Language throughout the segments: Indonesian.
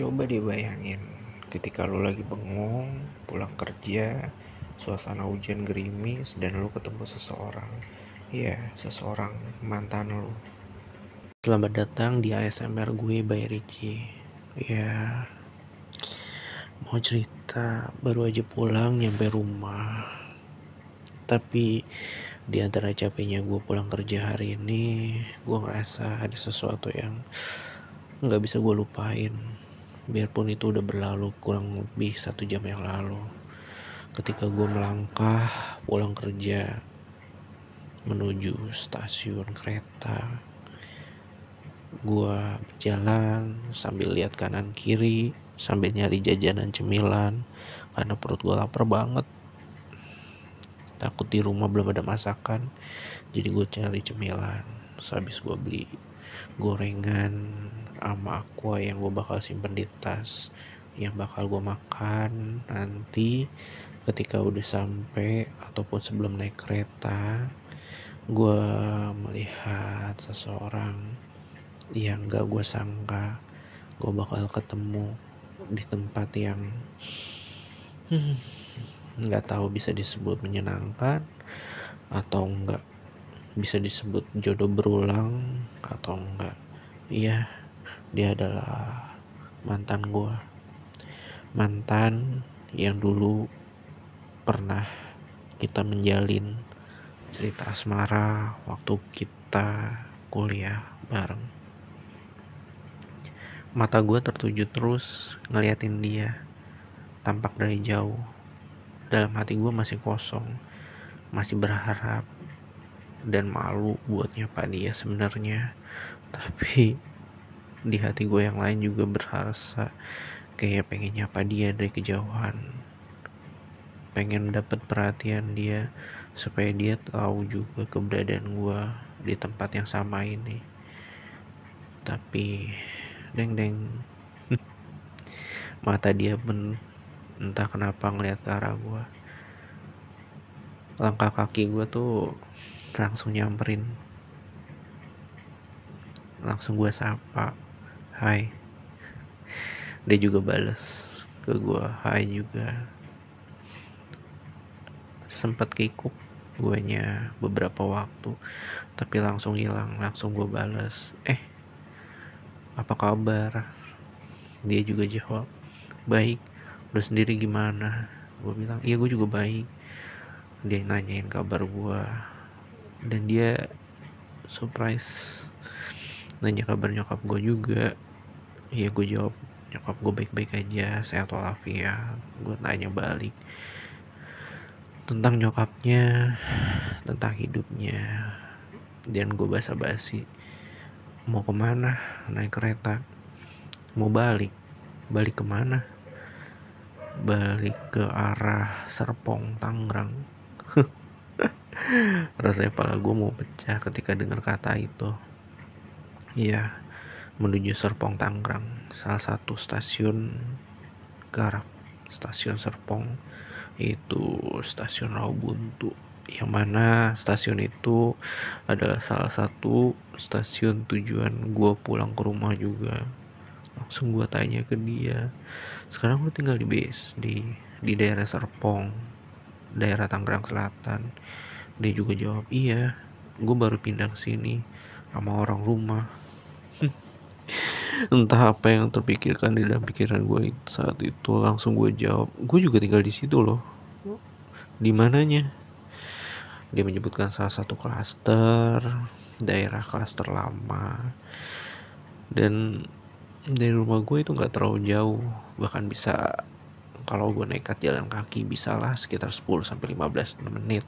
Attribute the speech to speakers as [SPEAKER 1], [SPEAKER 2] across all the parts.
[SPEAKER 1] Coba deh bayangin, ketika lo lagi bengong, pulang kerja, suasana hujan gerimis, dan lo ketemu seseorang. Ya, seseorang mantan lo. Selamat datang di ASMR gue by Ricky. Ya, mau cerita, baru aja pulang nyampe rumah. Tapi di antara capeknya gue pulang kerja hari ini, gue ngerasa ada sesuatu yang nggak bisa gue lupain. Biarpun itu udah berlalu kurang lebih 1 jam yang lalu. Ketika gue melangkah pulang kerja menuju stasiun kereta, gue berjalan sambil lihat kanan kiri, sambil nyari jajanan cemilan karena perut gue lapar banget. Takut di rumah belum ada masakan, jadi gue cari cemilan. Sehabis gue beli gorengan sama aqua yang gue bakal simpen di tas, yang bakal gue makan nanti ketika udah sampai ataupun sebelum naik kereta. Gue melihat seseorang yang gak gue sangka gue bakal ketemu di tempat yang nggak tahu bisa disebut menyenangkan atau enggak, bisa disebut jodoh berulang atau enggak. Iya, dia adalah mantan gue. Mantan yang dulu pernah kita menjalin cerita asmara waktu kita kuliah bareng. Mata gue tertuju terus ngeliatin dia tampak dari jauh. Dalam hati gue masih kosong, masih berharap dan malu buat nyapa dia sebenarnya. Tapi di hati gue yang lain juga berasa kayak pengen nyapa dia dari kejauhan, pengen dapat perhatian dia supaya dia tahu juga keberadaan gue di tempat yang sama ini. Tapi deng mata dia pun entah kenapa ngeliat ke arah gue. Langkah kaki gue tuh langsung nyamperin, langsung gue sapa, hai. Dia juga bales ke gue, hai juga. Sempat kikuk guanya beberapa waktu, tapi langsung hilang. Langsung gue bales, apa kabar? Dia juga jawab, baik. Lu sendiri gimana? Gue bilang, iya gue juga baik. Dia nanyain kabar gue, dan dia surprise nanya kabar nyokap gue juga. Iya gue jawab, nyokap gue baik-baik aja, sehat walafiat. Gue tanya balik tentang nyokapnya, tentang hidupnya, dan gue basa-basi, mau kemana? Naik kereta. Mau balik kemana? Balik ke arah Serpong, Tangerang. Rasanya kepala gue mau pecah ketika dengar kata itu. Iya, menuju Serpong, Tangerang, salah satu stasiun ke arah stasiun Serpong itu stasiun Rawabuntu, yang mana stasiun itu adalah salah satu stasiun tujuan gue pulang ke rumah juga. Langsung gue tanya ke dia, sekarang lu tinggal di base di daerah Serpong, daerah Tangerang Selatan? Dia juga jawab, iya, gue baru pindah ke sini sama orang rumah. Entah apa yang terpikirkan di dalam pikiran gue saat itu, langsung gue jawab, gue juga tinggal di situ loh. Di mananya? Dia menyebutkan salah satu klaster, daerah klaster lama. Dan dari rumah gue itu nggak terlalu jauh, bahkan bisa, kalau gue nekat jalan kaki bisa lah sekitar 10-15 menit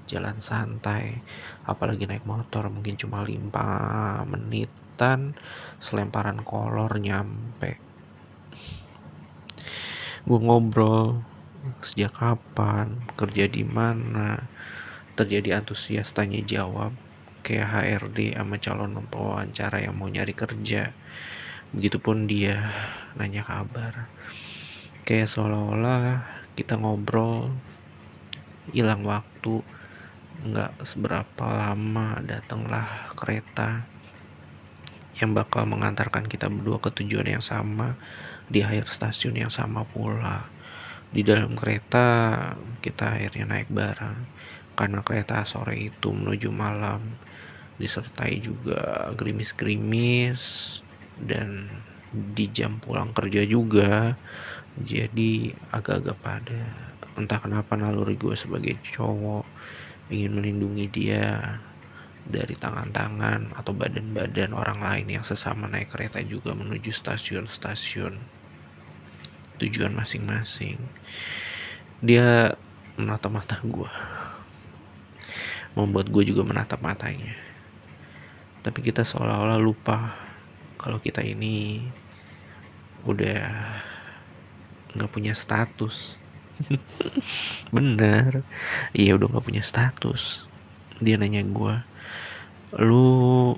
[SPEAKER 1] jalan santai. Apalagi naik motor mungkin cuma 5 menitan, selemparan kolor nyampe. Gue ngobrol sejak kapan, kerja di mana, terjadi antusias tanya jawab kayak HRD sama calon pewawancara yang mau nyari kerja. Begitupun dia nanya kabar, kayak seolah-olah kita ngobrol hilang waktu. Nggak seberapa lama datanglah kereta yang bakal mengantarkan kita berdua ke tujuan yang sama, di akhir stasiun yang sama pula. Di dalam kereta kita akhirnya naik bareng karena kereta sore itu menuju malam, disertai juga gerimis-gerimis dan di jam pulang kerja juga, jadi agak-agak padat. Entah kenapa naluri gue sebagai cowok ingin melindungi dia dari tangan-tangan atau badan-badan orang lain yang sesama naik kereta juga menuju stasiun-stasiun tujuan masing-masing. Dia menatap mata gue, membuat gue juga menatap matanya. Tapi kita seolah-olah lupa kalau kita ini udah nggak punya status. Bener, iya udah nggak punya status. Dia nanya gue, lu,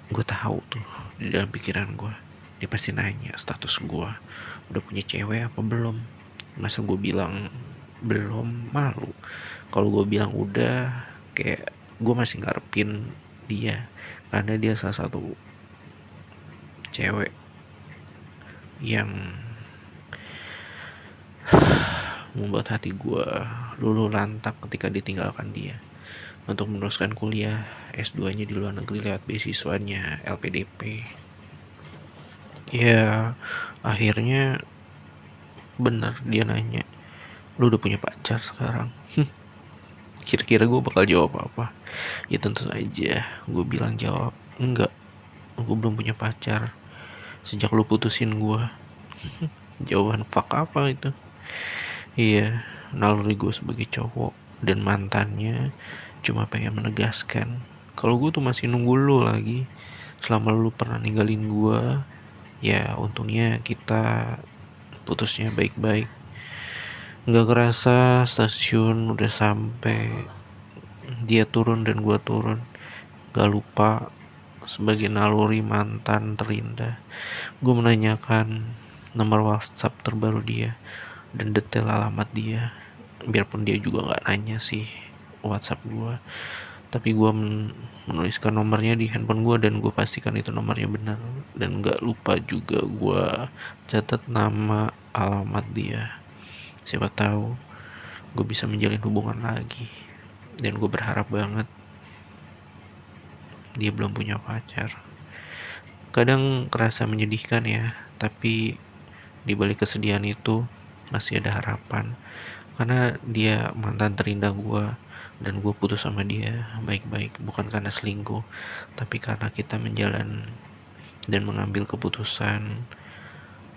[SPEAKER 1] gue tahu tuh di dalam pikiran gue dia pasti nanya status gue udah punya cewek apa belum. Masa gue bilang belum, malu. Kalau gue bilang udah, kayak gue masih ngarepin dia karena dia salah satu cewek yang membuat hati gue luluh lantak ketika ditinggalkan dia untuk meneruskan kuliah S2-nya di luar negeri lewat beasiswanya LPDP. Ya, akhirnya bener dia nanya, lu udah punya pacar sekarang? Kira-kira gue bakal jawab apa? Ya tentu saja gue bilang jawab enggak, gue belum punya pacar sejak lu putusin gue. Jawaban fuck apa itu? Iya, naluri gue sebagai cowok dan mantannya cuma pengen menegaskan kalau gue tuh masih nunggu lu lagi. Selama lu pernah ninggalin gue, ya untungnya kita putusnya baik-baik. Nggak kerasa stasiun udah sampai, dia turun dan gue turun. Gak lupa sebagai naluri mantan terindah, gue menanyakan nomor WhatsApp terbaru dia dan detail alamat dia. Biarpun dia juga nggak nanya sih WhatsApp gue, tapi gue menuliskan nomornya di handphone gue dan gue pastikan itu nomornya benar. Dan nggak lupa juga gue catat nama alamat dia. Siapa tahu gue bisa menjalin hubungan lagi. Dan gue berharap banget dia belum punya pacar. Kadang kerasa menyedihkan ya, tapi di balik kesedihan itu masih ada harapan. Karena dia mantan terindah gue dan gue putus sama dia baik-baik, bukan karena selingkuh, tapi karena kita menjalan dan mengambil keputusan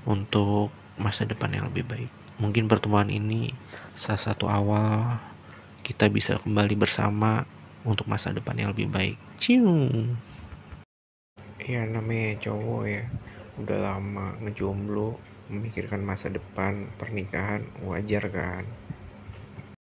[SPEAKER 1] untuk masa depan yang lebih baik. Mungkin pertemuan ini salah satu awal kita bisa kembali bersama untuk masa depan yang lebih baik. Cium. Ya namanya cowok ya, udah lama ngejomblo, memikirkan masa depan pernikahan, wajar kan.